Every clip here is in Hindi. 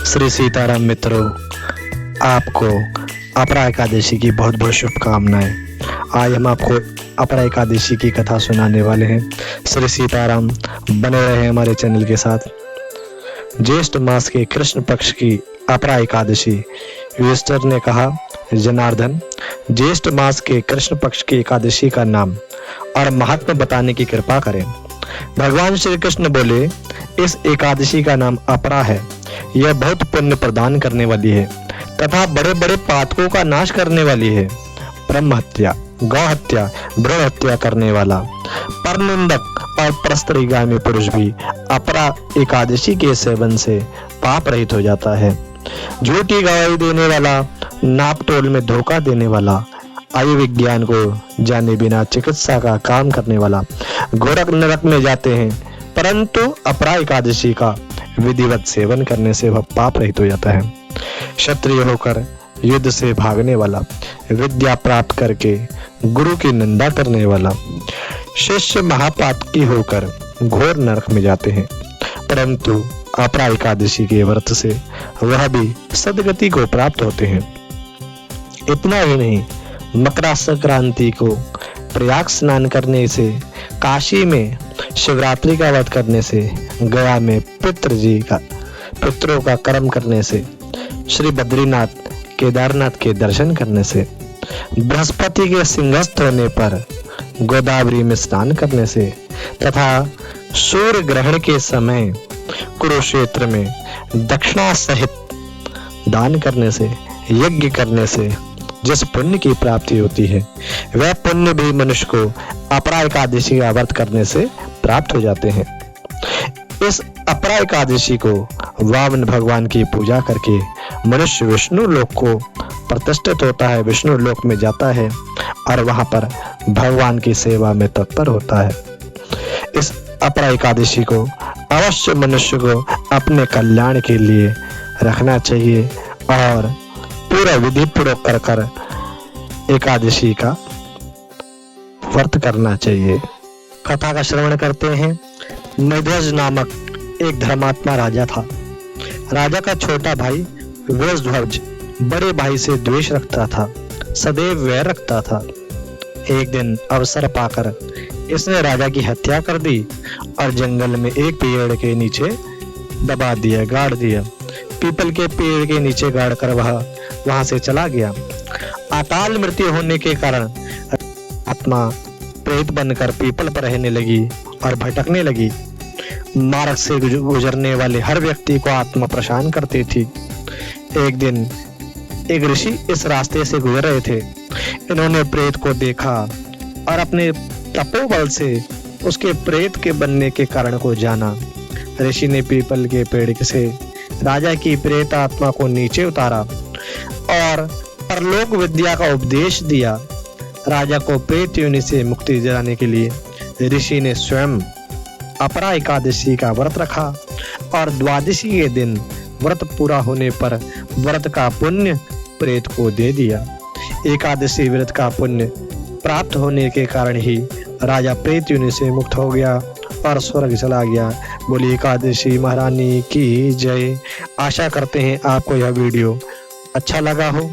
श्री सीताराम मित्रों, आपको अपरा एकादशी की बहुत बहुत शुभकामनाएं। आज हम आपको अपरा एकादशी की कथा सुनाने वाले हैं। श्री सीताराम, बने रहे हमारे चैनल के साथ। ज्येष्ठ मास के कृष्ण पक्ष की अपरा एकादशी। युधिष्ठिर ने कहा, जनार्दन, ज्येष्ठ मास के कृष्ण पक्ष की एकादशी का नाम और महात्मा बताने की कृपा करें। भगवान श्री कृष्ण बोले, इस एकादशी का नाम अपरा है। यह बहुत पुण्य प्रदान करने वाली है तथा बड़े बड़े पातकों का नाश करने वाली है। ब्रह्म हत्या, गौ हत्या, भ्रूण हत्या करने वाला, परनिंदक और परस्त्रीगामी पुरुष भी अपरा एकादशी के सेवन से पाप रहित हो जाता है। झूठी गवाही देने वाला, नाप तोल में धोखा देने वाला, आयु विज्ञान को जाने बिना चिकित्सा का काम करने वाला गोरख नरक में जाते हैं, परंतु अपरा एकादशी का विधिवत सेवन करने से वह पाप रहित हो जाता है। क्षत्रिय होकर युद्ध से भागने वाला, विद्या प्राप्त करके गुरु की निंदा करने वाला, शिष्य महापातकी होकर घोर नरक में जाते हैं, परंतु अपरा एकादशी के व्रत से वह भी सद्गति को प्राप्त होते हैं। इतना ही नहीं, मकर संक्रांति को प्रयाग स्नान करने से, काशी में शिवरात्रि का व्रत करने से, गया में पितरों का कर्म करने से, श्री बद्रीनाथ केदारनाथ के दर्शन करने से, बृहस्पति के सिंहस्थ होने पर गोदावरी में स्नान करने से तथा सूर्य ग्रहण के समय कुरुक्षेत्र में दक्षिणा सहित दान करने से, यज्ञ करने से जिस पुण्य की प्राप्ति होती है, वह पुण्य भी मनुष्य को अपरा एकादशी का व्रत करने से प्राप्त हो जाते हैं। इस अपरा एकादशी को वामन भगवान की पूजा करके मनुष्य विष्णु लोक को प्रतिष्ठित होता है, विष्णु लोक में जाता है और वहां पर भगवान की सेवा में तत्पर होता है। इस अपरा एकादशी को अवश्य मनुष्य को अपने कल्याण के लिए रखना चाहिए और पूरा विधि पूर्वक कर एकादशी का व्रत करना चाहिए। कथा का श्रवण करते हैं। मध्वज नामक एक धर्मात्मा राजा था। राजा का छोटा भाई वज्रध्वज बड़े भाई से द्वेष रखता था, सदैव वैर रखता था। एक दिन अवसर पाकर इसने राजा की हत्या कर दी और जंगल में एक पेड़ के नीचे दबा दिया, गाड़ दिया। पीपल के पेड़ के नीचे गाड़ कर वह वहां से चला गया। अकाल मृत्यु होने के कारण आत्मा प्रेत बनकर पीपल पर रहने लगी और भटकने लगी। मार्ग से गुजरने वाले हर व्यक्ति को आत्मा परेशान करती थी। एक दिन एक ऋषि इस रास्ते से गुजर रहे थे। इन्होंने प्रेत को देखा और अपने तपोबल से उसके प्रेत के बनने के कारण को जाना। ऋषि ने पीपल के पेड़ से राजा की प्रेत आत्मा को नीचे उतारा और परलोक विद्या का उपदेश दिया। राजा को प्रेत योनि से मुक्ति दिलाने के लिए ऋषि ने स्वयं अपरा एकादशी का व्रत रखा और द्वादशी के दिन व्रत पूरा होने पर व्रत का पुण्य प्रेत को दे दिया। एकादशी व्रत का पुण्य प्राप्त होने के कारण ही राजा प्रेत योनि से मुक्त हो गया और स्वर्ग चला गया। बोली एकादशी महारानी की जय। आशा करते हैं आपको यह वीडियो अच्छा लगा हो।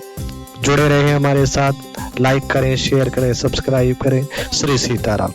जुड़े रहे हमारे साथ, लाइक करें, शेयर करें, सब्सक्राइब करें। श्री सीताराम।